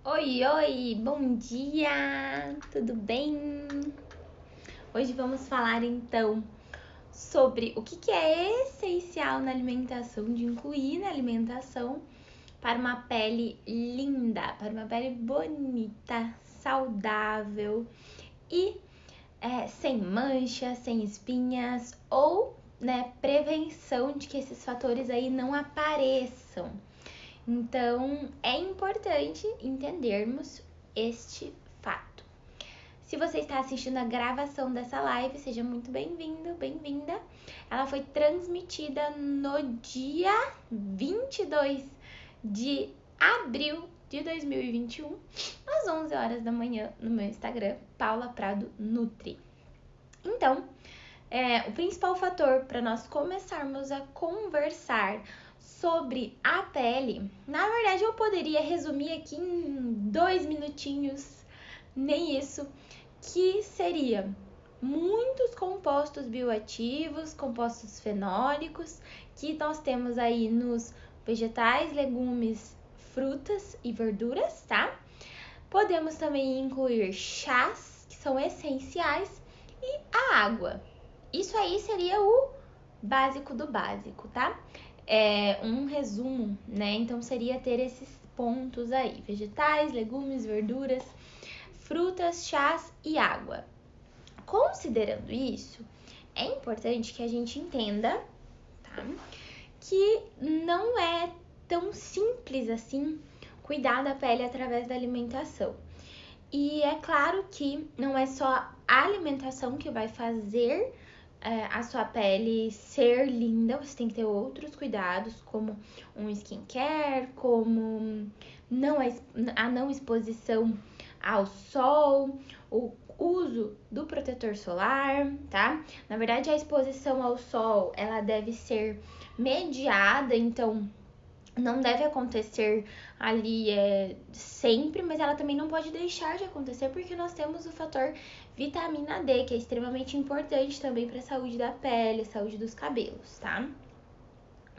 Oi, oi, bom dia, tudo bem? Hoje vamos falar então sobre o que é essencial na alimentação, de incluir na alimentação para uma pele linda, para uma pele bonita, saudável e sem manchas, sem espinhas ou, prevenção de que esses fatores aí não apareçam. Então, é importante entendermos este fato. Se você está assistindo a gravação dessa live, seja muito bem-vindo, bem-vinda. Ela foi transmitida no dia 22 de abril de 2021, às 11 horas da manhã, no meu Instagram, Paula Prado Nutri. Então, o principal fator para nós começarmos a conversar sobre a pele, na verdade eu poderia resumir aqui em 2 minutinhos, nem isso, que seria muitos compostos bioativos, compostos fenólicos, que nós temos aí nos vegetais, legumes, frutas e verduras, tá? Podemos também incluir chás, que são essenciais, e a água. Isso aí seria o básico do básico, tá? Um resumo, né? Então seria ter esses pontos aí: vegetais, legumes, verduras, frutas, chás e água. Considerando isso, é importante que a gente entenda, tá? Que não é tão simples assim cuidar da pele através da alimentação. E é claro que não é só a alimentação que vai fazer a sua pele ser linda, você tem que ter outros cuidados, como um skincare, como a não exposição ao sol, o uso do protetor solar, tá? Na verdade, a exposição ao sol, ela deve ser mediada, então não deve acontecer ali sempre, mas ela também não pode deixar de acontecer porque nós temos o fator vitamina D, que é extremamente importante também para a saúde da pele, saúde dos cabelos, tá?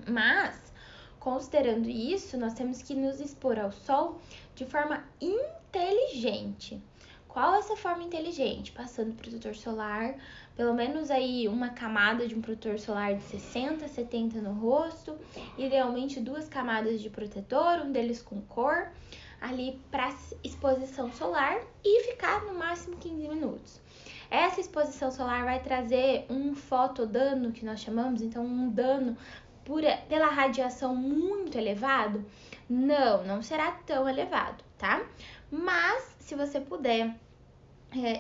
Mas, considerando isso, nós temos que nos expor ao sol de forma inteligente. Qual é essa forma inteligente? Passando protetor solar, pelo menos aí uma camada de um protetor solar de 60, 70 no rosto, idealmente 2 camadas de protetor, um deles com cor, ali para exposição solar e ficar no máximo 15 minutos. Essa exposição solar vai trazer um fotodano, que nós chamamos, então um dano pela radiação muito elevado? Não será tão elevado, tá? Mas se você puder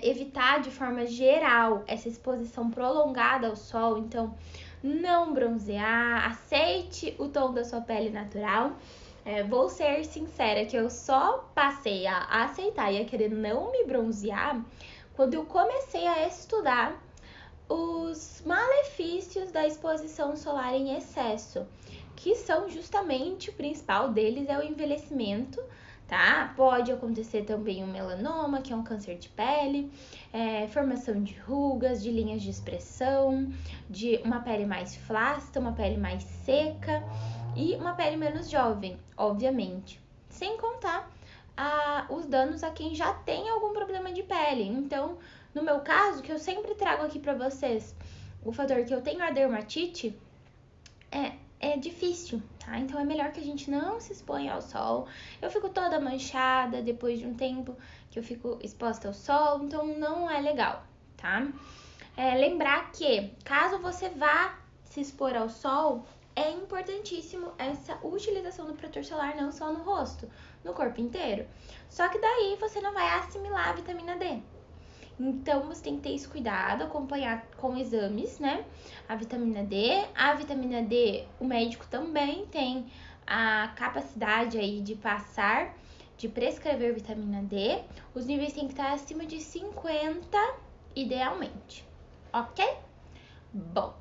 evitar de forma geral essa exposição prolongada ao sol, então não bronzear, aceite o tom da sua pele natural. Vou ser sincera que eu só passei a aceitar e a querer não me bronzear quando eu comecei a estudar os malefícios da exposição solar em excesso, que são justamente o principal deles é o envelhecimento, tá? Pode acontecer também o melanoma, que é um câncer de pele, formação de rugas, de linhas de expressão, de uma pele mais flácida, uma pele mais seca e uma pele menos jovem, obviamente. Sem contar os danos a quem já tem algum problema de pele. Então, no meu caso, que eu sempre trago aqui pra vocês, o fator que eu tenho a dermatite, é difícil, tá? Então é melhor que a gente não se exponha ao sol. Eu fico toda manchada depois de um tempo que eu fico exposta ao sol, então não é legal, tá? Lembrar que, caso você vá se expor ao sol, é importantíssimo essa utilização do protetor solar não só no rosto, no corpo inteiro. Só que daí você não vai assimilar a vitamina D. Então, você tem que ter esse cuidado, acompanhar com exames, né? A vitamina D, o médico também tem a capacidade aí de passar, de prescrever vitamina D. Os níveis têm que estar acima de 50, idealmente, ok? Bom,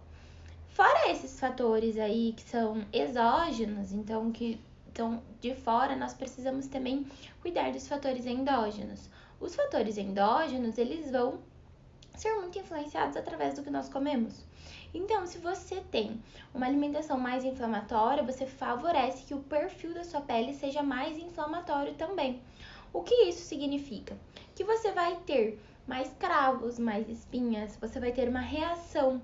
fora esses fatores aí que são exógenos, então que estão de fora, nós precisamos também cuidar dos fatores endógenos. Os fatores endógenos, eles vão ser muito influenciados através do que nós comemos. Então, se você tem uma alimentação mais inflamatória, você favorece que o perfil da sua pele seja mais inflamatório também. O que isso significa? Que você vai ter mais cravos, mais espinhas, você vai ter uma reação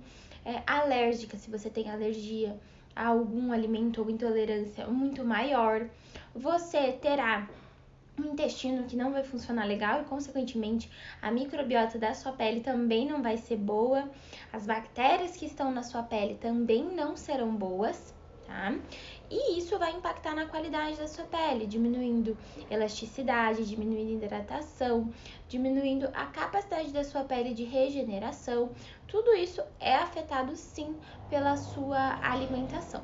alérgica, se você tem alergia a algum alimento ou intolerância muito maior. Você terá um intestino que não vai funcionar legal e, consequentemente, a microbiota da sua pele também não vai ser boa. As bactérias que estão na sua pele também não serão boas, tá? E isso vai impactar na qualidade da sua pele, diminuindo elasticidade, diminuindo hidratação, diminuindo a capacidade da sua pele de regeneração. Tudo isso é afetado sim pela sua alimentação.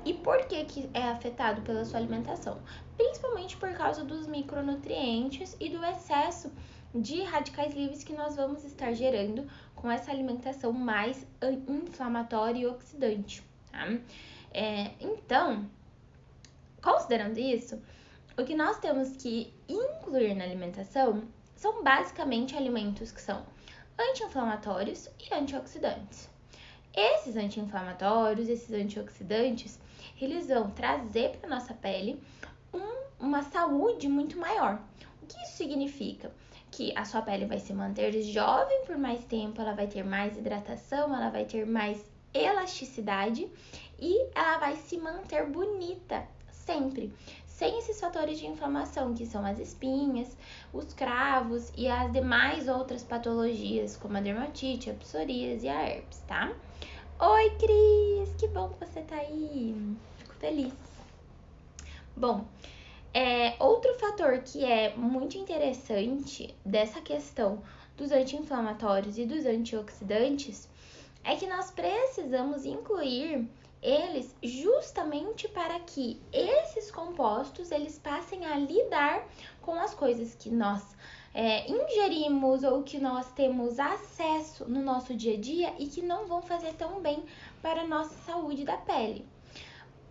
E por que é afetado pela sua alimentação? Principalmente por causa dos micronutrientes e do excesso de radicais livres que nós vamos estar gerando com essa alimentação mais inflamatória e oxidante, tá? Então, considerando isso, o que nós temos que incluir na alimentação são basicamente alimentos que são anti-inflamatórios e antioxidantes. Esses anti-inflamatórios, esses antioxidantes, eles vão trazer para nossa pele uma saúde muito maior. O que isso significa? Que a sua pele vai se manter jovem por mais tempo, ela vai ter mais hidratação, ela vai ter mais elasticidade e ela vai se manter bonita sempre, sem esses fatores de inflamação, que são as espinhas, os cravos e as demais outras patologias, como a dermatite, a psoríase e a herpes, tá? Oi, Cris! Que bom que você tá aí! Fico feliz. Bom, outro fator que é muito interessante dessa questão dos anti-inflamatórios e dos antioxidantes é que nós precisamos incluir eles justamente para que esses compostos eles passem a lidar com as coisas que nós ingerimos ou que nós temos acesso no nosso dia a dia e que não vão fazer tão bem para a nossa saúde da pele.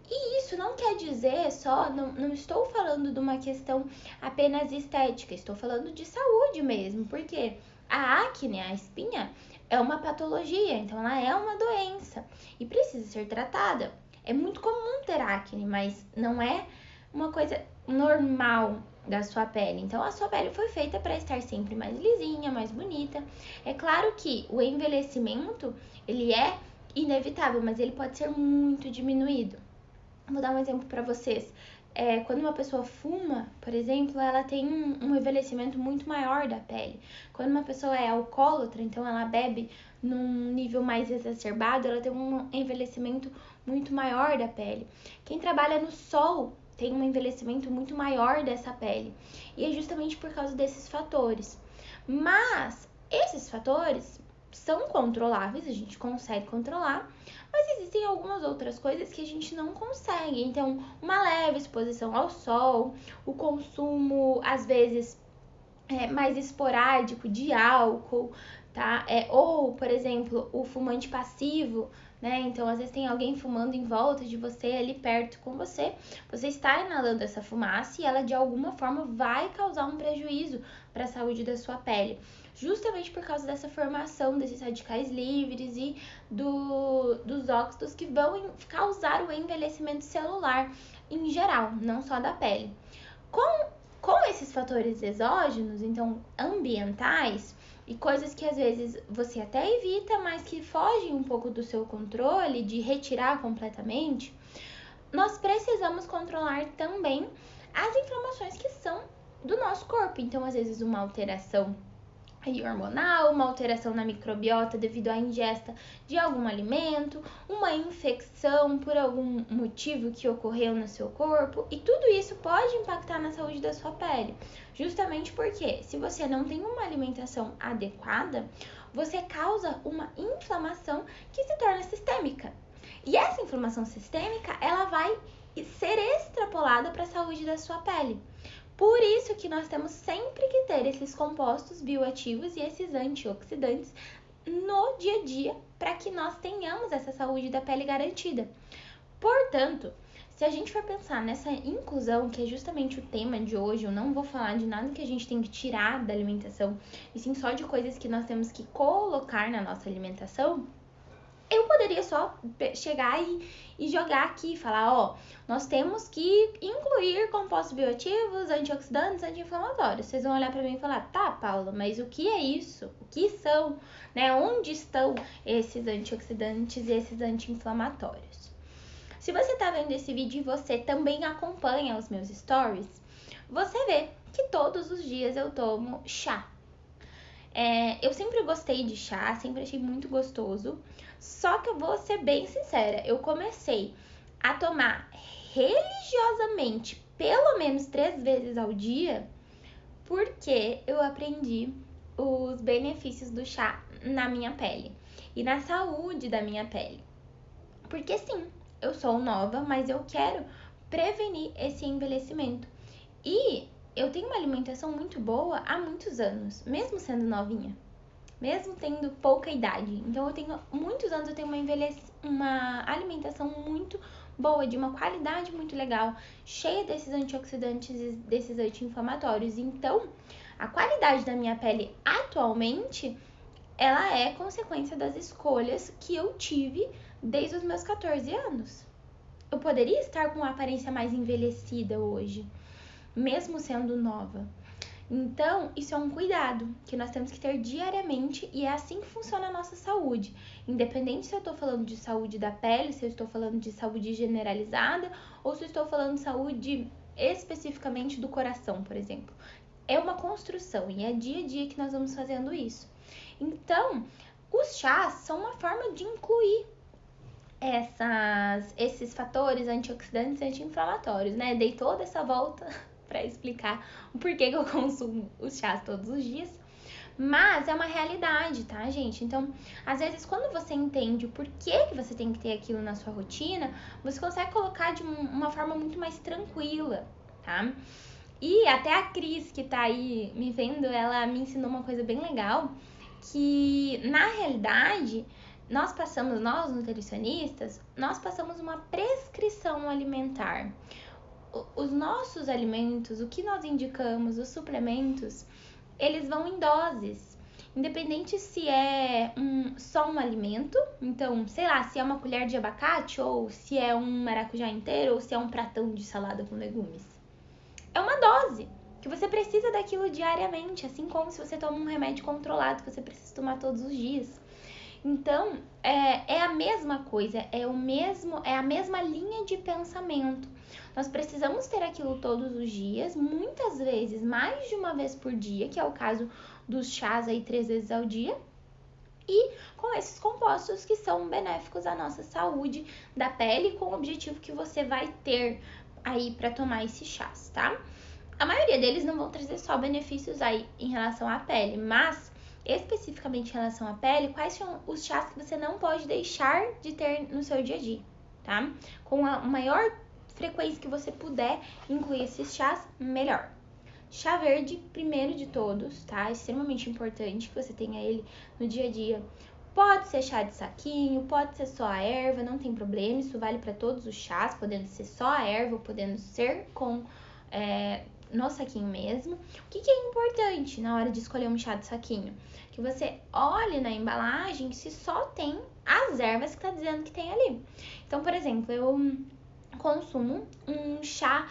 E isso não quer dizer só, não estou falando de uma questão apenas estética, estou falando de saúde mesmo, porque a acne, a espinha, é uma patologia, então ela é uma doença e precisa ser tratada. É muito comum ter acne, mas não é uma coisa normal da sua pele. Então a sua pele foi feita para estar sempre mais lisinha, mais bonita. É claro que o envelhecimento, ele é inevitável, mas ele pode ser muito diminuído. Vou dar um exemplo para vocês. Quando uma pessoa fuma, por exemplo, ela tem um envelhecimento muito maior da pele. Quando uma pessoa é alcoólatra, então ela bebe num nível mais exacerbado, ela tem um envelhecimento muito maior da pele. Quem trabalha no sol tem um envelhecimento muito maior dessa pele. E é justamente por causa desses fatores. Mas esses fatores são controláveis, a gente consegue controlar, mas existem algumas outras coisas que a gente não consegue. Então, uma leve exposição ao sol, o consumo, às vezes, mais esporádico de álcool, tá? Ou, por exemplo, o fumante passivo, né? Então, às vezes tem alguém fumando em volta de você, ali perto com você. Você está inalando essa fumaça e ela, de alguma forma, vai causar um prejuízo para a saúde da sua pele. Justamente por causa dessa formação desses radicais livres e dos óxidos que vão causar o envelhecimento celular em geral, não só da pele. Com esses fatores exógenos, então ambientais, e coisas que às vezes você até evita, mas que fogem um pouco do seu controle, de retirar completamente, nós precisamos controlar também as inflamações que são do nosso corpo. Então, às vezes, uma alteração hormonal, uma alteração na microbiota devido à ingesta de algum alimento, uma infecção por algum motivo que ocorreu no seu corpo, e tudo isso pode impactar na saúde da sua pele. Justamente porque se você não tem uma alimentação adequada, você causa uma inflamação que se torna sistêmica. E essa inflamação sistêmica, ela vai ser extrapolada para a saúde da sua pele. Por isso que nós temos sempre que ter esses compostos bioativos e esses antioxidantes no dia a dia para que nós tenhamos essa saúde da pele garantida. Portanto, se a gente for pensar nessa inclusão, que é justamente o tema de hoje, eu não vou falar de nada que a gente tem que tirar da alimentação, e sim só de coisas que nós temos que colocar na nossa alimentação, eu poderia só chegar e jogar aqui e falar, ó, nós temos que incluir compostos bioativos, antioxidantes, anti-inflamatórios. Vocês vão olhar pra mim e falar, tá, Paula, mas o que é isso? O que são, né? Onde estão esses antioxidantes e esses anti-inflamatórios? Se você tá vendo esse vídeo e você também acompanha os meus stories, você vê que todos os dias eu tomo chá. Eu sempre gostei de chá, sempre achei muito gostoso. Só que eu vou ser bem sincera, eu comecei a tomar religiosamente pelo menos 3 vezes ao dia, porque eu aprendi os benefícios do chá na minha pele e na saúde da minha pele. Porque sim, eu sou nova, mas eu quero prevenir esse envelhecimento. E eu tenho uma alimentação muito boa há muitos anos, mesmo sendo novinha. Mesmo tendo pouca idade. Então, eu tenho muitos anos, eu tenho uma alimentação muito boa, de uma qualidade muito legal, cheia desses antioxidantes e desses anti-inflamatórios. Então, a qualidade da minha pele atualmente, ela é consequência das escolhas que eu tive desde os meus 14 anos. Eu poderia estar com uma aparência mais envelhecida hoje, mesmo sendo nova. Então, isso é um cuidado que nós temos que ter diariamente e é assim que funciona a nossa saúde. Independente se eu estou falando de saúde da pele, se eu estou falando de saúde generalizada ou se eu estou falando de saúde especificamente do coração, por exemplo. É uma construção e é dia a dia que nós vamos fazendo isso. Então, os chás são uma forma de incluir esses fatores antioxidantes e anti-inflamatórios, né? Dei toda essa volta para explicar o porquê que eu consumo os chás todos os dias. Mas é uma realidade, tá, gente? Então, às vezes, quando você entende o porquê que você tem que ter aquilo na sua rotina, você consegue colocar de uma forma muito mais tranquila, tá? E até a Cris, que tá aí me vendo, ela me ensinou uma coisa bem legal, que na realidade, nós nutricionistas, nós passamos uma prescrição alimentar. Os nossos alimentos, o que nós indicamos, os suplementos, eles vão em doses. Independente se é só um alimento, então, sei lá, se é uma colher de abacate, ou se é um maracujá inteiro, ou se é um pratão de salada com legumes. É uma dose, que você precisa daquilo diariamente, assim como se você toma um remédio controlado que você precisa tomar todos os dias. Então, é a mesma coisa, é a mesma linha de pensamento. Nós precisamos ter aquilo todos os dias, muitas vezes, mais de uma vez por dia, que é o caso dos chás aí 3 vezes ao dia, e com esses compostos que são benéficos à nossa saúde da pele, com o objetivo que você vai ter aí para tomar esses chás, tá? A maioria deles não vão trazer só benefícios aí em relação à pele, mas especificamente em relação à pele, quais são os chás que você não pode deixar de ter no seu dia a dia, tá? Com a maior frequência que você puder incluir esses chás, melhor. Chá verde, primeiro de todos, tá? É extremamente importante que você tenha ele no dia a dia. Pode ser chá de saquinho, pode ser só a erva, não tem problema, isso vale para todos os chás, podendo ser só a erva ou podendo ser com no saquinho mesmo. O que é importante na hora de escolher um chá de saquinho? Que você olhe na embalagem se só tem as ervas que tá dizendo que tem ali. Então, por exemplo, eu consumo um chá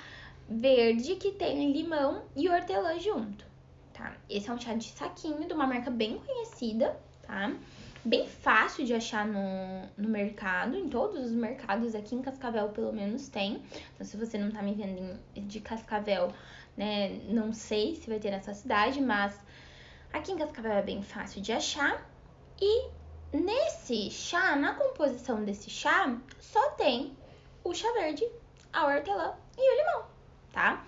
verde que tem limão e hortelã junto, tá? Esse é um chá de saquinho de uma marca bem conhecida, tá? Bem fácil de achar no mercado, em todos os mercados, aqui em Cascavel pelo menos tem. Então, se você não tá me vendo de Cascavel, né, não sei se vai ter nessa cidade, mas aqui em Cascavel é bem fácil de achar. E nesse chá, na composição desse chá, só tem o chá verde, a hortelã e o limão, tá?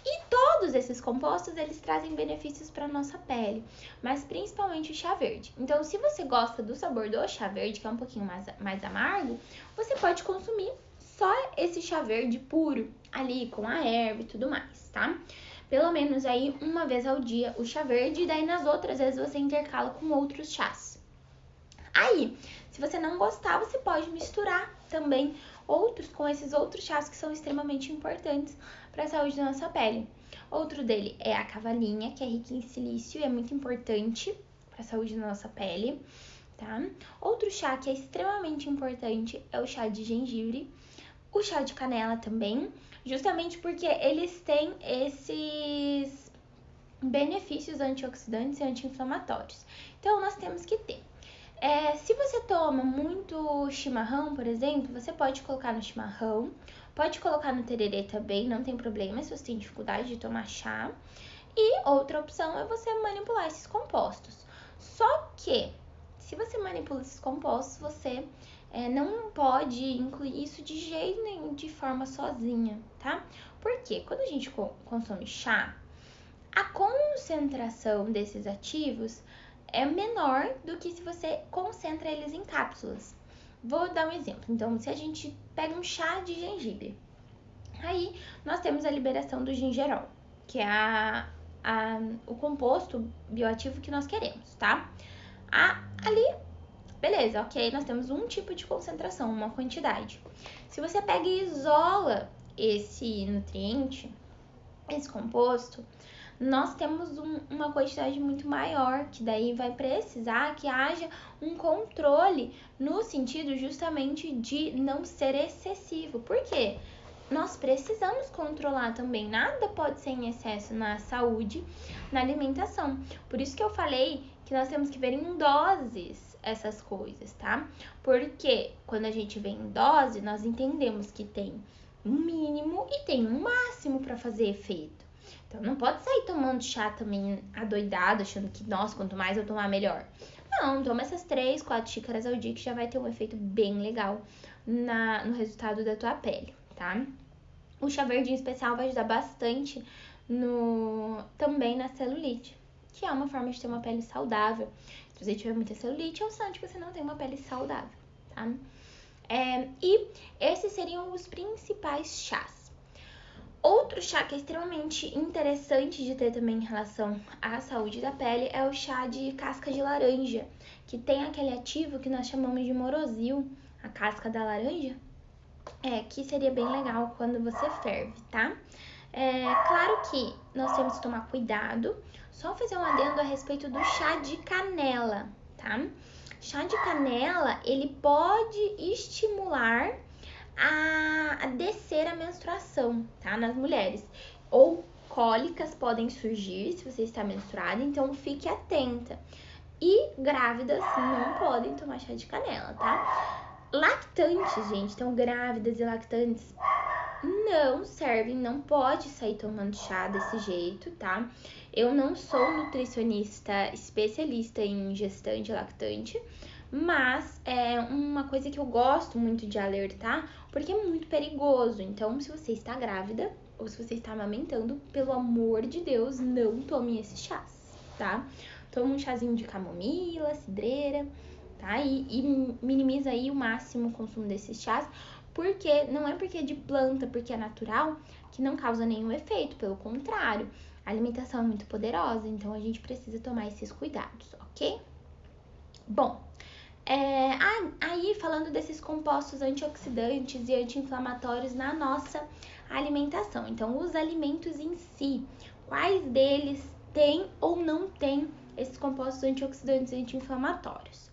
E todos esses compostos, eles trazem benefícios para nossa pele, mas principalmente o chá verde. Então, se você gosta do sabor do chá verde, que é um pouquinho mais amargo, você pode consumir só esse chá verde puro, ali com a erva e tudo mais, tá? Pelo menos aí uma vez ao dia o chá verde, e daí nas outras vezes você intercala com outros chás. Aí, se você não gostar, você pode misturar também outros com esses outros chás que são extremamente importantes para a saúde da nossa pele. Outro dele é a cavalinha, que é rica em silício e é muito importante para a saúde da nossa pele, tá? Outro chá que é extremamente importante é o chá de gengibre, o chá de canela também, justamente porque eles têm esses benefícios antioxidantes e anti-inflamatórios. Então, nós temos que ter. Se você toma muito chimarrão, por exemplo, você pode colocar no chimarrão, pode colocar no tererê também, não tem problema se você tem dificuldade de tomar chá. E outra opção é você manipular esses compostos. Só que, se você manipula esses compostos, você não pode incluir isso de jeito nenhum de forma sozinha, tá? Porque quando a gente consome chá, a concentração desses ativos é menor do que se você concentra eles em cápsulas. Vou dar um exemplo. Então, se a gente pega um chá de gengibre, aí nós temos a liberação do gingerol, que é o composto bioativo que nós queremos, tá? Ali, beleza, ok, nós temos um tipo de concentração, uma quantidade. Se você pega e isola esse nutriente, esse composto, nós temos uma quantidade muito maior, que daí vai precisar que haja um controle no sentido justamente de não ser excessivo. Por quê? Nós precisamos controlar também, nada pode ser em excesso na saúde, na alimentação. Por isso que eu falei que nós temos que ver em doses essas coisas, tá? Porque quando a gente vê em dose, nós entendemos que tem um mínimo e tem um máximo para fazer efeito. Então, não pode sair tomando chá também adoidado, achando que, nossa, quanto mais eu tomar, melhor. Não, toma essas 3, 4 xícaras ao dia que já vai ter um efeito bem legal no resultado da tua pele, tá? O chá verde em especial vai ajudar bastante também na celulite, que é uma forma de ter uma pele saudável. Se você tiver muita celulite, é um sinal de que você não tem uma pele saudável, tá? E esses seriam os principais chás. Outro chá que é extremamente interessante de ter também em relação à saúde da pele é o chá de casca de laranja, que tem aquele ativo que nós chamamos de morosil, a casca da laranja, que seria bem legal quando você ferve, tá? Claro que nós temos que tomar cuidado, só fazer um adendo a respeito do chá de canela, tá? Chá de canela, ele pode estimular a descer a menstruação, tá? Nas mulheres. Ou cólicas podem surgir se você está menstruada, então fique atenta. E grávidas não podem tomar chá de canela, tá? Lactantes, gente, então grávidas e lactantes não servem, não pode sair tomando chá desse jeito, tá? Eu não sou nutricionista especialista em gestante e lactante, mas é uma coisa que eu gosto muito de alertar, porque é muito perigoso. Então, se você está grávida ou se você está amamentando, pelo amor de Deus, não tome esses chás, tá? Toma um chazinho de camomila, cidreira, tá? E minimiza aí o máximo o consumo desses chás, porque não é porque é de planta, porque é natural, que não causa nenhum efeito, pelo contrário. A alimentação é muito poderosa, então a gente precisa tomar esses cuidados, ok? Bom, aí falando desses compostos antioxidantes e anti-inflamatórios na nossa alimentação. Então, os alimentos em si, quais deles têm ou não têm esses compostos antioxidantes e anti-inflamatórios?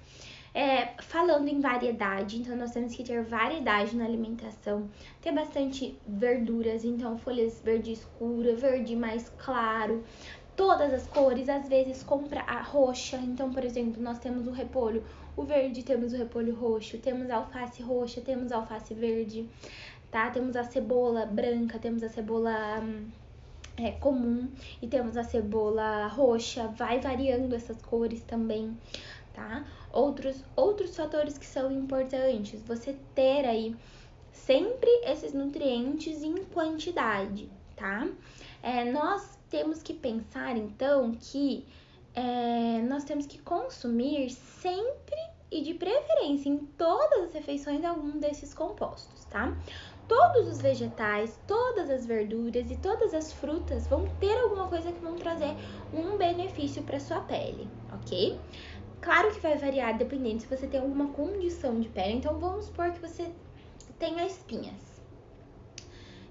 Falando em variedade, então nós temos que ter variedade na alimentação, ter bastante verduras, então folhas verde escura, verde mais claro, todas as cores, às vezes compra a roxa, então, por exemplo, nós temos o repolho, o verde, temos o repolho roxo, temos a alface roxa, temos a alface verde, tá? Temos a cebola branca, temos a cebola comum e temos a cebola roxa, vai variando essas cores também, tá? Outros fatores que são importantes, você ter aí sempre esses nutrientes em quantidade, tá? Nós temos que pensar, então, que nós temos que consumir sempre e de preferência em todas as refeições algum desses compostos, tá? Todos os vegetais, todas as verduras e todas as frutas vão ter alguma coisa que vão trazer um benefício para sua pele, ok? Claro que vai variar dependendo se você tem alguma condição de pele. Então, vamos supor que você tenha espinhas.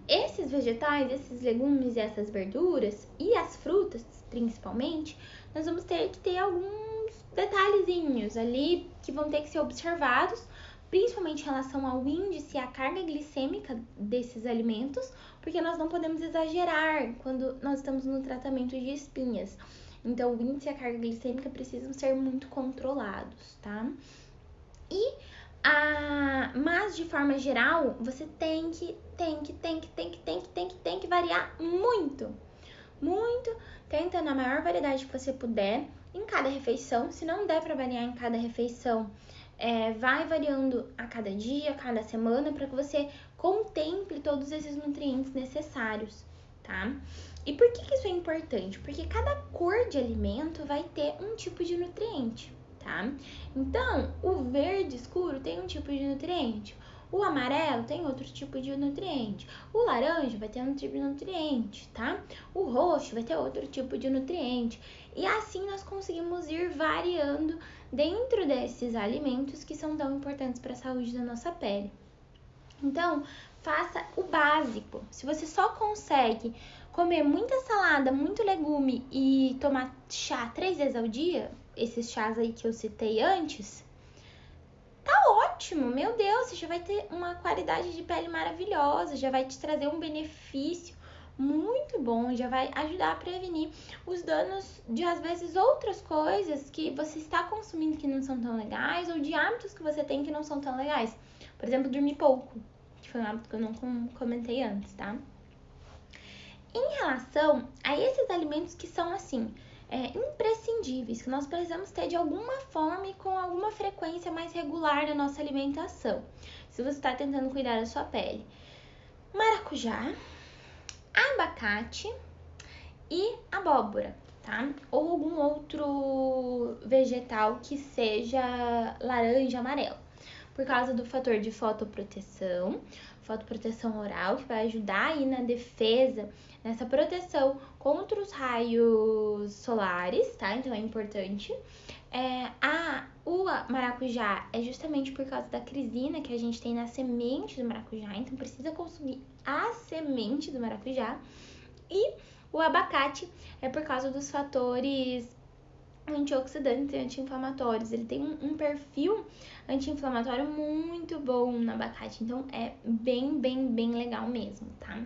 Esses vegetais, esses legumes e essas verduras e as frutas, principalmente, nós vamos ter que ter alguns detalhezinhos ali que vão ter que ser observados, principalmente em relação ao índice e à carga glicêmica desses alimentos, porque nós não podemos exagerar quando nós estamos no tratamento de espinhas. Então, o índice e a carga glicêmica precisam ser muito controlados, tá? Mas de forma geral, você tem que variar muito. Muito. Tenta na maior variedade que você puder em cada refeição. Se não der para variar em cada refeição, vai variando a cada dia, a cada semana, para que você contemple todos esses nutrientes necessários, tá? E por que isso é importante? Porque cada cor de alimento vai ter um tipo de nutriente, tá? Então, o verde escuro tem um tipo de nutriente, o amarelo tem outro tipo de nutriente, o laranja vai ter um tipo de nutriente, tá? O roxo vai ter outro tipo de nutriente. E assim nós conseguimos ir variando dentro desses alimentos que são tão importantes para a saúde da nossa pele. Então, faça o básico. Se você só consegue comer muita salada, muito legume e tomar chá 3 vezes ao dia, esses chás aí que eu citei antes, tá ótimo, meu Deus, você já vai ter uma qualidade de pele maravilhosa, já vai te trazer um benefício muito bom, já vai ajudar a prevenir os danos de, às vezes, outras coisas que você está consumindo que não são tão legais, ou de hábitos que você tem que não são tão legais. Por exemplo, dormir pouco, que foi um hábito que eu não comentei antes, tá? Em relação a esses alimentos que são, assim, imprescindíveis, que nós precisamos ter de alguma forma e com alguma frequência mais regular na nossa alimentação, se você está tentando cuidar da sua pele: maracujá, abacate e abóbora, tá? Ou algum outro vegetal que seja laranja, amarelo, por causa do fator de fotoproteção oral, que vai ajudar aí na defesa, nessa proteção contra os raios solares, tá? Então é importante. O maracujá é justamente por causa da crisina que a gente tem na semente do maracujá, então precisa consumir a semente do maracujá. E o abacate é por causa dos fatores antioxidantes e anti-inflamatórios. Ele tem um perfil anti-inflamatório muito bom no abacate, então é bem legal mesmo, tá?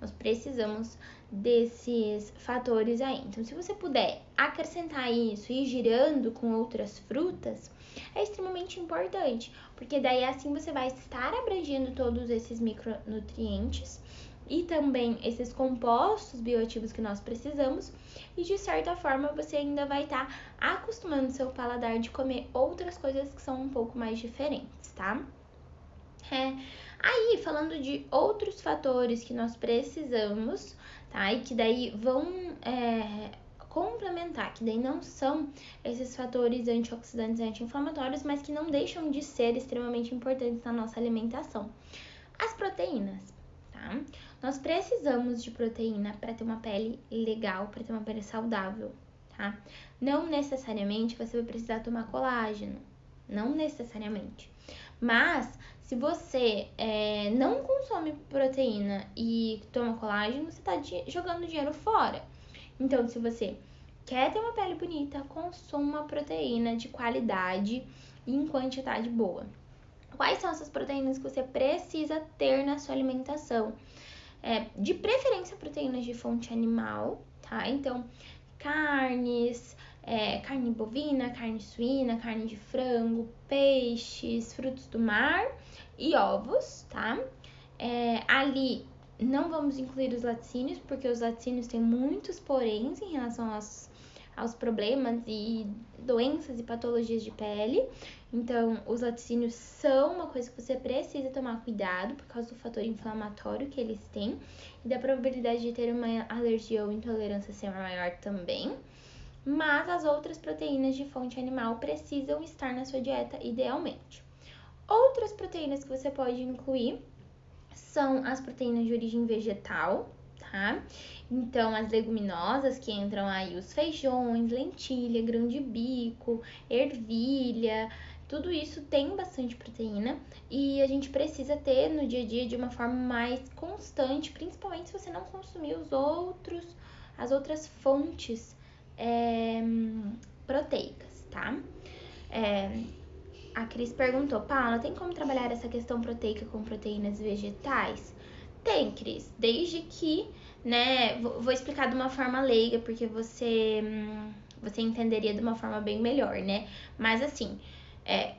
Nós precisamos desses fatores aí. Então, se você puder acrescentar isso e ir girando com outras frutas, é extremamente importante, porque daí assim você vai estar abrangendo todos esses micronutrientes e também esses compostos bioativos que nós precisamos, e de certa forma você ainda vai estar acostumando seu paladar de comer outras coisas que são um pouco mais diferentes, tá? Aí, falando de outros fatores que nós precisamos, tá? E que daí vão complementar, que daí não são esses fatores antioxidantes e anti-inflamatórios, mas que não deixam de ser extremamente importantes na nossa alimentação. As proteínas, tá? Nós precisamos de proteína para ter uma pele legal, para ter uma pele saudável, tá? Não necessariamente você vai precisar tomar colágeno, não necessariamente. Mas, se você não consome proteína e toma colágeno, você tá jogando dinheiro fora. Então, se você quer ter uma pele bonita, consuma proteína de qualidade e em quantidade boa. Quais são essas proteínas que você precisa ter na sua alimentação? De preferência, proteínas de fonte animal, tá? Então, carnes, carne bovina, carne suína, carne de frango, peixes, frutos do mar e ovos, tá? Ali não vamos incluir os laticínios, porque os laticínios têm muitos poréns em relação aos problemas e doenças e patologias de pele. Então, os laticínios são uma coisa que você precisa tomar cuidado por causa do fator inflamatório que eles têm e da probabilidade de ter uma alergia ou intolerância ser maior também. Mas as outras proteínas de fonte animal precisam estar na sua dieta idealmente. Outras proteínas que você pode incluir são as proteínas de origem vegetal, tá? Então, as leguminosas que entram aí, os feijões, lentilha, grão de bico, ervilha, tudo isso tem bastante proteína e a gente precisa ter no dia a dia de uma forma mais constante, principalmente se você não consumir as outras fontes proteicas, tá? A Cris perguntou, Paula, tem como trabalhar essa questão proteica com proteínas vegetais? Tem, Cris, desde que, né, vou explicar de uma forma leiga, porque você entenderia de uma forma bem melhor, né? Mas assim,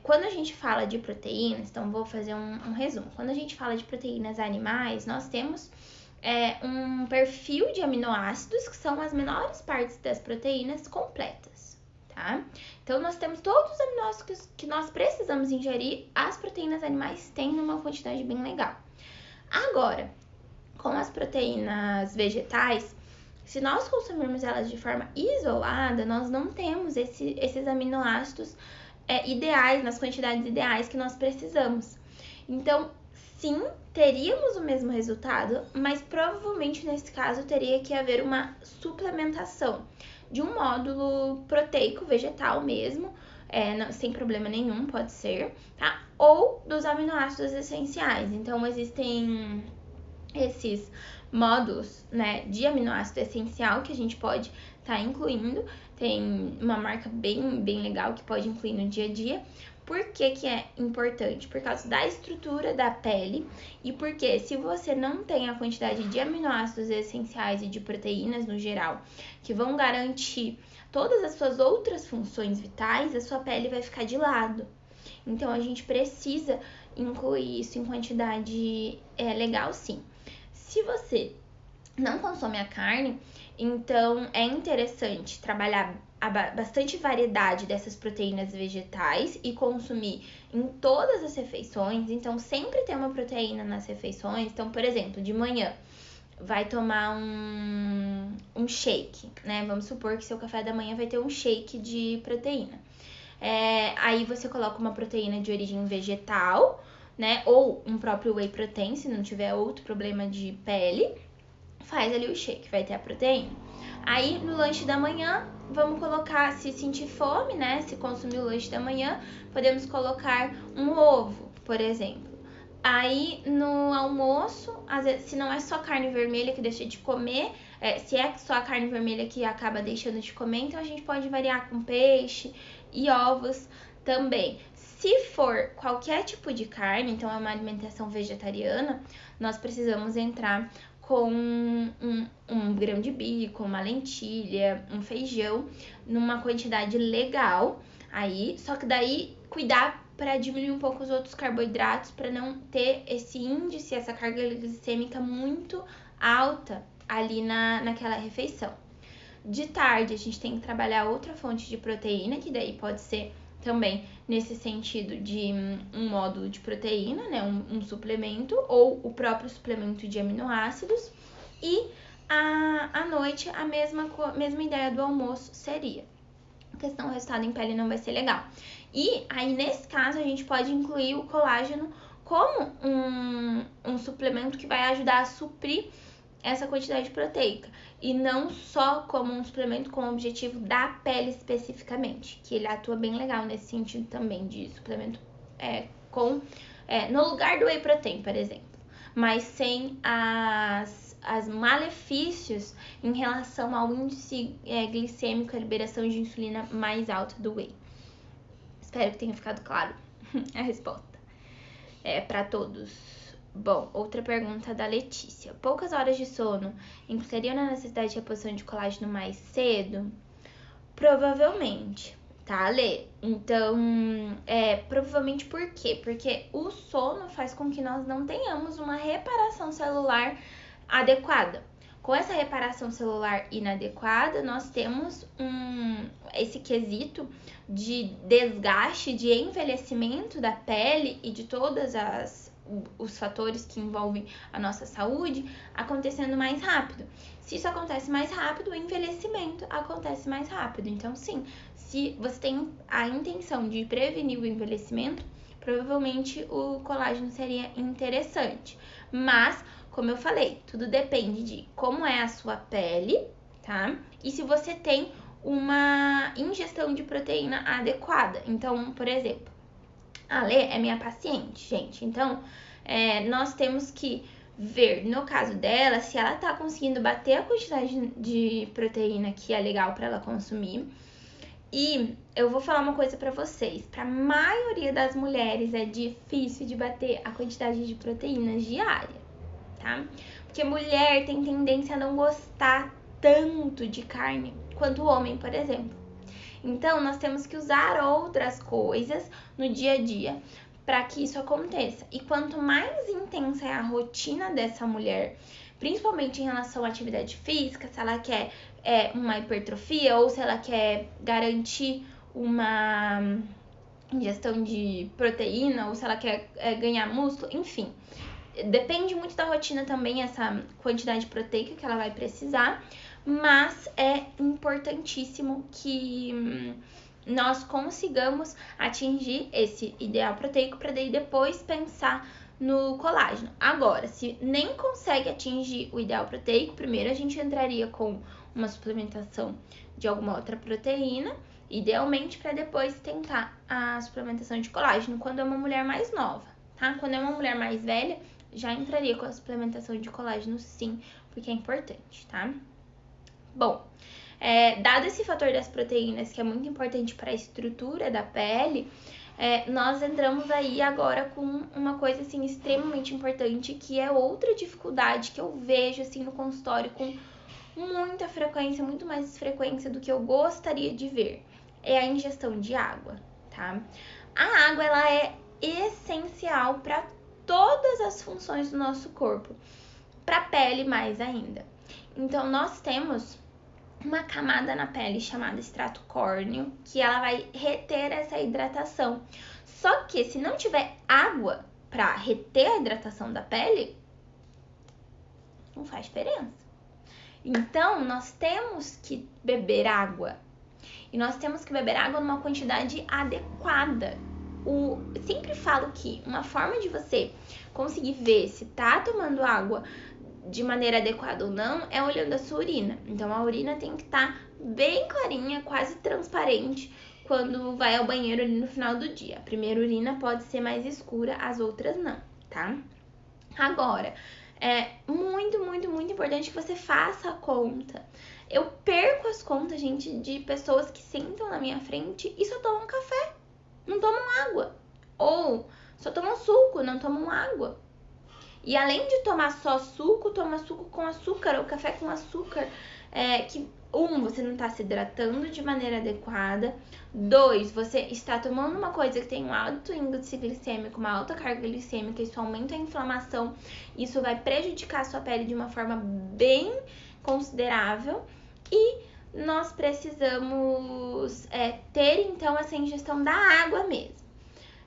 quando a gente fala de proteínas, então vou fazer um resumo. Quando a gente fala de proteínas animais, nós temos um perfil de aminoácidos, que são as menores partes das proteínas completas, tá? Então, nós temos todos os aminoácidos que nós precisamos ingerir, as proteínas animais têm numa quantidade bem legal. Agora, com as proteínas vegetais, se nós consumirmos elas de forma isolada, nós não temos esses aminoácidos ideais, nas quantidades ideais que nós precisamos. Então, sim, teríamos o mesmo resultado, mas provavelmente nesse caso teria que haver uma suplementação de um módulo proteico vegetal mesmo, sem problema nenhum, pode ser, tá? Ou dos aminoácidos essenciais. Então, existem esses módulos, né, de aminoácido essencial que a gente pode estar incluindo. Tem uma marca bem legal que pode incluir no dia a dia. Por que é importante? Por causa da estrutura da pele e porque se você não tem a quantidade de aminoácidos essenciais e de proteínas no geral que vão garantir todas as suas outras funções vitais, a sua pele vai ficar de lado. Então, a gente precisa incluir isso em quantidade legal, sim. Se você não consome a carne, então é interessante trabalhar bastante variedade dessas proteínas vegetais e consumir em todas as refeições. Então, sempre ter uma proteína nas refeições. Então, por exemplo, de manhã vai tomar um shake, né? Vamos supor que seu café da manhã vai ter um shake de proteína. Aí você coloca uma proteína de origem vegetal, né? Ou um próprio whey protein, se não tiver outro problema de pele. Faz ali o shake, vai ter a proteína. Aí, no lanche da manhã, vamos colocar, se sentir fome, né? Se consumir o lanche da manhã, podemos colocar um ovo, por exemplo. Aí, no almoço, às vezes, se não é só carne vermelha que deixa de comer, se é só a carne vermelha que acaba deixando de comer, então a gente pode variar com peixe e ovos também. Se for qualquer tipo de carne, então é uma alimentação vegetariana, nós precisamos entrar com um grão de bico, uma lentilha, um feijão, numa quantidade legal. Aí, só que daí cuidar para diminuir um pouco os outros carboidratos, para não ter esse índice, essa carga glicêmica muito alta ali naquela refeição. De tarde, a gente tem que trabalhar outra fonte de proteína, que daí pode ser também nesse sentido de um módulo de proteína, né, um suplemento, ou o próprio suplemento de aminoácidos. E à noite, a mesma ideia do almoço seria. A questão do resultado em pele não vai ser legal. E aí, nesse caso, a gente pode incluir o colágeno como um suplemento que vai ajudar a suprir essa quantidade proteica e não só como um suplemento com o objetivo da pele especificamente, que ele atua bem legal nesse sentido também de suplemento no lugar do whey protein, por exemplo, mas sem as malefícios em relação ao índice glicêmico, a liberação de insulina mais alta do whey. Espero que tenha ficado claro a resposta para todos. Bom, outra pergunta da Letícia. Poucas horas de sono implicariam na necessidade de reposição de colágeno mais cedo? Provavelmente, tá, Lê? Então, provavelmente por quê? Porque o sono faz com que nós não tenhamos uma reparação celular adequada. Com essa reparação celular inadequada, nós temos esse quesito de desgaste, de envelhecimento da pele e de todas os fatores que envolvem a nossa saúde acontecendo mais rápido. Se isso acontece mais rápido, o envelhecimento acontece mais rápido. Então, sim, se você tem a intenção de prevenir o envelhecimento, provavelmente o colágeno seria interessante. Mas como eu falei, tudo depende de como é a sua pele, tá? E se você tem uma ingestão de proteína adequada. Então, por exemplo, a Lê é minha paciente, gente. Então, nós temos que ver, no caso dela, se ela tá conseguindo bater a quantidade de proteína que é legal para ela consumir. E eu vou falar uma coisa pra vocês, pra maioria das mulheres é difícil de bater a quantidade de proteínas diária, tá? Porque mulher tem tendência a não gostar tanto de carne quanto o homem, por exemplo. Então, nós temos que usar outras coisas no dia a dia para que isso aconteça. E quanto mais intensa é a rotina dessa mulher, principalmente em relação à atividade física, se ela quer uma hipertrofia ou se ela quer garantir uma ingestão de proteína ou se ela quer ganhar músculo, enfim. Depende muito da rotina também essa quantidade proteica que ela vai precisar, mas é importantíssimo que nós consigamos atingir esse ideal proteico para daí depois pensar no colágeno. Agora, se nem consegue atingir o ideal proteico, primeiro a gente entraria com uma suplementação de alguma outra proteína, idealmente para depois tentar a suplementação de colágeno quando é uma mulher mais nova, tá? Quando é uma mulher mais velha, já entraria com a suplementação de colágeno sim, porque é importante, tá? Bom, dado esse fator das proteínas, que é muito importante para a estrutura da pele, nós entramos aí agora com uma coisa, assim, extremamente importante, que é outra dificuldade que eu vejo, assim, no consultório com muita frequência, muito mais frequência do que eu gostaria de ver, é a ingestão de água, tá? A água, ela é essencial para todas as funções do nosso corpo, para a pele mais ainda. Então, nós temos uma camada na pele chamada extrato córneo, que ela vai reter essa hidratação. Só que se não tiver água para reter a hidratação da pele, não faz diferença. Então, nós temos que beber água. E nós temos que beber água numa quantidade adequada. Sempre falo que uma forma de você conseguir ver se tá tomando água de maneira adequada ou não é olhando a sua urina. Então, a urina tem que estar bem clarinha, quase transparente, quando vai ao banheiro ali no final do dia. A primeira urina pode ser mais escura, as outras não, tá? Agora, é muito, muito, muito importante que você faça a conta. Eu perco as contas, gente, de pessoas que sentam na minha frente e só tomam café, não tomam água. Ou só tomam suco, não tomam água. E além de tomar só suco, toma suco com açúcar ou café com açúcar. Você não está se hidratando de maneira adequada. 2, você está tomando uma coisa que tem um alto índice glicêmico, uma alta carga glicêmica, isso aumenta a inflamação. Isso vai prejudicar a sua pele de uma forma bem considerável. E nós precisamos ter, então, essa ingestão da água mesmo.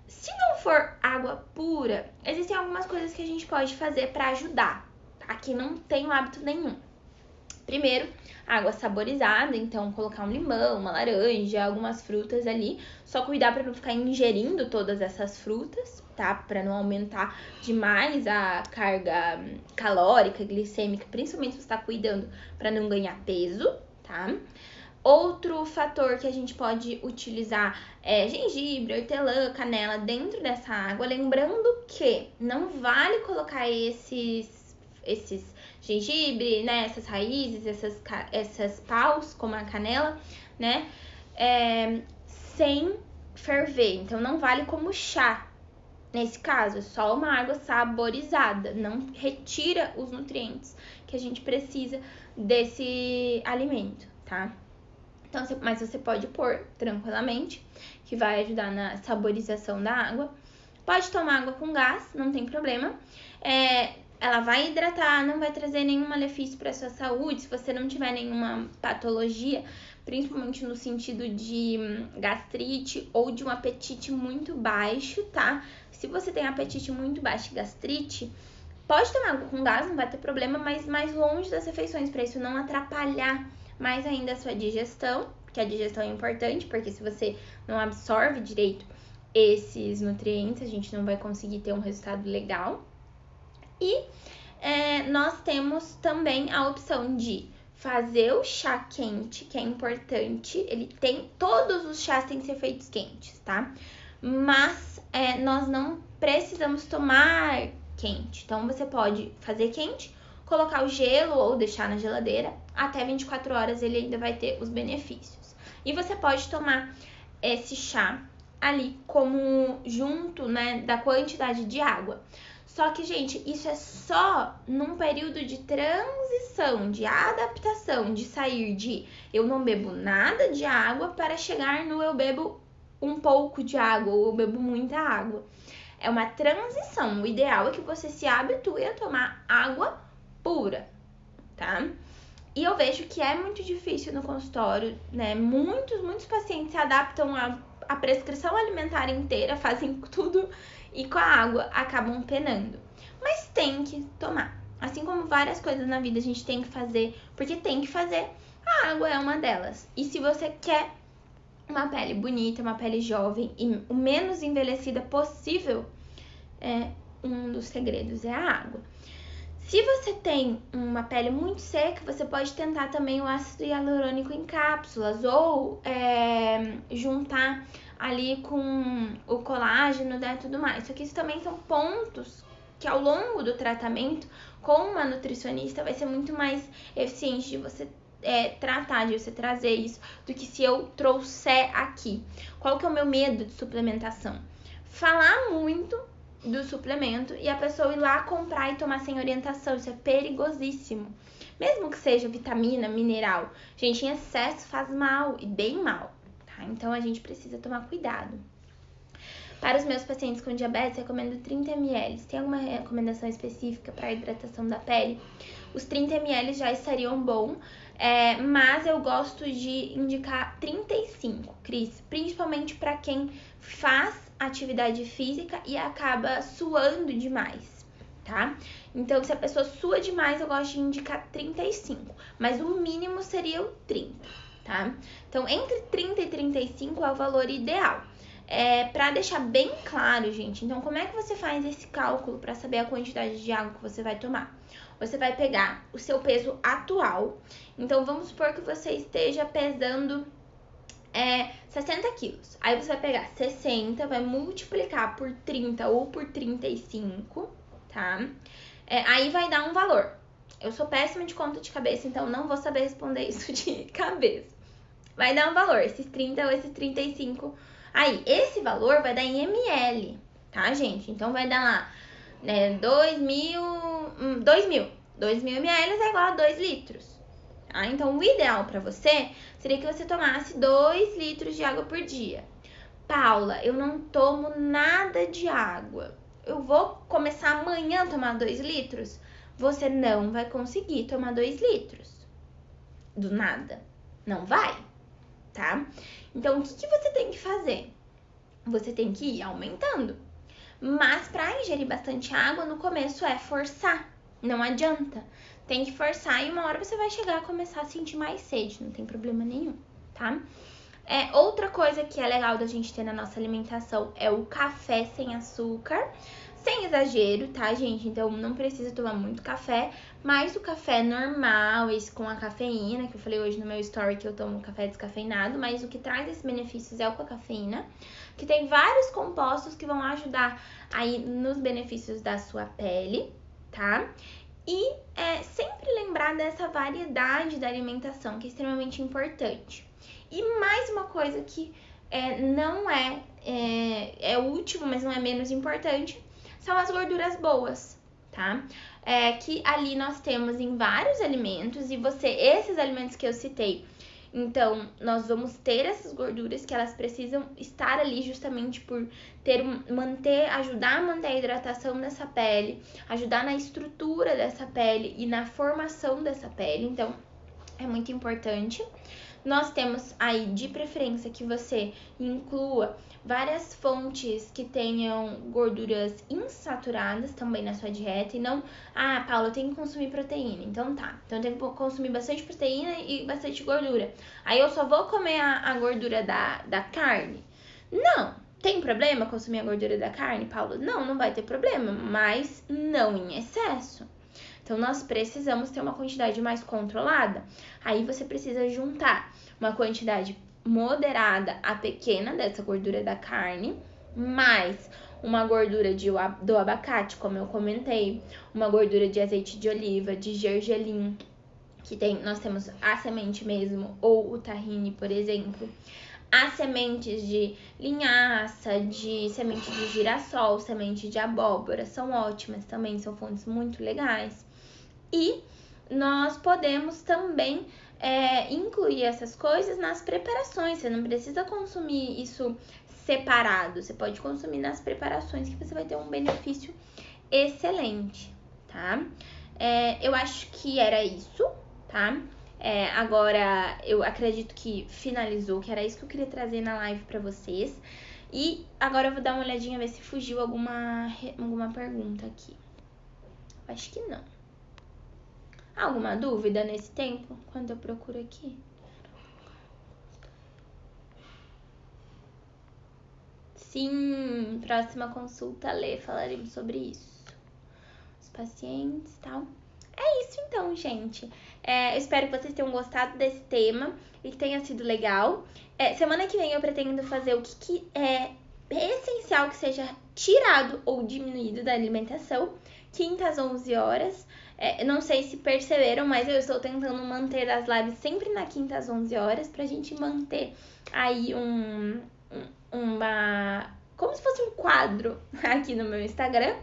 Se não for água pura, existem algumas coisas que a gente pode fazer para ajudar, tá? Que não tem hábito nenhum. Primeiro, água saborizada, então colocar um limão, uma laranja, algumas frutas ali. Só cuidar para não ficar ingerindo todas essas frutas, tá? Para não aumentar demais a carga calórica, glicêmica, principalmente se você está cuidando para não ganhar peso, tá? Outro fator que a gente pode utilizar é gengibre, hortelã, canela dentro dessa água. Lembrando que não vale colocar esses gengibre, né, essas raízes, essas paus, como a canela, né, sem ferver. Então, não vale como chá. Nesse caso, é só uma água saborizada, não retira os nutrientes que a gente precisa desse alimento, tá? Então, mas você pode pôr tranquilamente, que vai ajudar na saborização da água. Pode tomar água com gás, não tem problema. Ela vai hidratar, não vai trazer nenhum malefício para sua saúde. Se você não tiver nenhuma patologia, principalmente no sentido de gastrite ou de um apetite muito baixo, tá? Se você tem apetite muito baixo e gastrite, pode tomar água com gás, não vai ter problema, mas mais longe das refeições, para isso não atrapalhar mais ainda a sua digestão, que a digestão é importante, porque se você não absorve direito esses nutrientes, a gente não vai conseguir ter um resultado legal. E nós temos também a opção de fazer o chá quente, que é importante. Todos os chás têm que ser feitos quentes, tá? Mas nós não precisamos tomar quente. Então, você pode fazer quente, colocar o gelo ou deixar na geladeira. Até 24 horas ele ainda vai ter os benefícios. E você pode tomar esse chá ali como junto, né, da quantidade de água. Só que, gente, isso é só num período de transição, de adaptação, de sair de eu não bebo nada de água para chegar no eu bebo um pouco de água ou eu bebo muita água. É uma transição. O ideal é que você se habitue a tomar água pura, tá? E eu vejo que é muito difícil no consultório, né? Muitos pacientes se adaptam a prescrição alimentar inteira, fazem tudo e com a água acabam penando. Mas tem que tomar. Assim como várias coisas na vida a gente tem que fazer, porque tem que fazer, a água é uma delas. E se você quer uma pele bonita, uma pele jovem e o menos envelhecida possível, um dos segredos é a água. Se você tem uma pele muito seca, você pode tentar também o ácido hialurônico em cápsulas ou juntar ali com o colágeno, né, tudo mais. Só que isso também são pontos que ao longo do tratamento com uma nutricionista vai ser muito mais eficiente de você tratar, de você trazer isso, do que se eu trouxer aqui. Qual que é o meu medo de suplementação? Falar muito do suplemento e a pessoa ir lá comprar e tomar sem orientação. Isso é perigosíssimo. Mesmo que seja vitamina, mineral, gente, em excesso faz mal e bem mal, tá? Então a gente precisa tomar cuidado. Para os meus pacientes com diabetes, recomendo 30 ml. Tem alguma recomendação específica para a hidratação da pele? Os 30 ml já estariam bom, mas eu gosto de indicar 35, Cris, principalmente para quem faz atividade física e acaba suando demais, tá? Então, se a pessoa sua demais, eu gosto de indicar 35, mas o mínimo seria o 30, tá? Então, entre 30 e 35 é o valor ideal. Para deixar bem claro, gente, então como é que você faz esse cálculo para saber a quantidade de água que você vai tomar? Você vai pegar o seu peso atual, então vamos supor que você esteja pesando 60 quilos. Aí você vai pegar 60, vai multiplicar por 30 ou por 35, tá? Aí vai dar um valor. Eu sou péssima de conta de cabeça, então não vou saber responder isso de cabeça. Vai dar um valor, esses 30 ou esses 35. Aí, esse valor vai dar em ml, tá, gente? Então, vai dar lá, 2.000 ml é igual a 2 litros. Tá? Então, o ideal pra você seria que você tomasse 2 litros de água por dia. Paula, eu não tomo nada de água. Eu vou começar amanhã a tomar 2 litros? Você não vai conseguir tomar 2 litros. Do nada. Não vai, tá? Então, o que você tem que fazer? Você tem que ir aumentando. Mas para ingerir bastante água, no começo é forçar. Não adianta. Tem que forçar e uma hora você vai chegar a começar a sentir mais sede. Não tem problema nenhum, tá? Outra coisa que é legal da gente ter na nossa alimentação é o café sem açúcar. Sem exagero, tá, gente? Então, não precisa tomar muito café, mas o café normal, esse com a cafeína, que eu falei hoje no meu story que eu tomo café descafeinado, mas o que traz esses benefícios é o com a cafeína, que tem vários compostos que vão ajudar aí nos benefícios da sua pele, tá? E sempre lembrar dessa variedade da alimentação, que é extremamente importante. E mais uma coisa que não é o último, mas não é menos importante, são as gorduras boas, tá? Que ali nós temos em vários alimentos e esses alimentos que eu citei, então nós vamos ter essas gorduras que elas precisam estar ali justamente por ajudar a manter a hidratação dessa pele, ajudar na estrutura dessa pele e na formação dessa pele, então é muito importante. Nós temos aí de preferência que você inclua várias fontes que tenham gorduras insaturadas também na sua dieta e não, Paula, eu tenho que consumir proteína, então tá, então eu tenho que consumir bastante proteína e bastante gordura, aí eu só vou comer a gordura da carne? Não, tem problema consumir a gordura da carne, Paula? Não vai ter problema, mas não em excesso. Então, nós precisamos ter uma quantidade mais controlada. Aí, você precisa juntar uma quantidade moderada a pequena dessa gordura da carne, mais uma gordura do abacate, como eu comentei, uma gordura de azeite de oliva, de gergelim, que nós temos a semente mesmo, ou o tahine, por exemplo. As sementes de linhaça, de semente de girassol, semente de abóbora, são ótimas também, são fontes muito legais. E nós podemos também incluir essas coisas nas preparações, você não precisa consumir isso separado, você pode consumir nas preparações que você vai ter um benefício excelente, tá? Eu acho que era isso, tá? Agora, eu acredito que finalizou, que era isso que eu queria trazer na live pra vocês. E agora eu vou dar uma olhadinha, ver se fugiu alguma pergunta aqui. Acho que não. Alguma dúvida nesse tempo, quando eu procuro aqui? Sim, próxima consulta, Lê, falaremos sobre isso. Os pacientes e tal. É isso então, gente. Eu espero que vocês tenham gostado desse tema e que tenha sido legal. Semana que vem eu pretendo fazer o que é essencial que seja tirado ou diminuído da alimentação. Quinta às 11 horas. Não sei se perceberam, mas eu estou tentando manter as lives sempre na quinta às 11 horas pra gente manter aí como se fosse um quadro aqui no meu Instagram.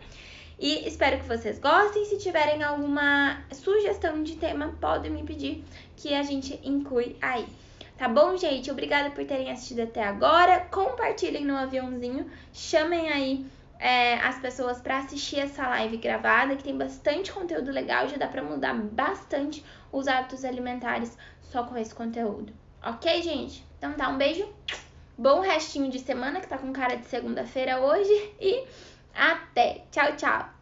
E espero que vocês gostem. Se tiverem alguma sugestão de tema, podem me pedir que a gente inclui aí. Tá bom, gente? Obrigada por terem assistido até agora. Compartilhem no aviãozinho. Chamem aí as pessoas para assistir essa live gravada, que tem bastante conteúdo legal. Já dá para mudar bastante os hábitos alimentares só com esse conteúdo. Ok, gente? Então tá, um beijo. Bom restinho de semana, que tá com cara de segunda-feira hoje. E até! Tchau, tchau!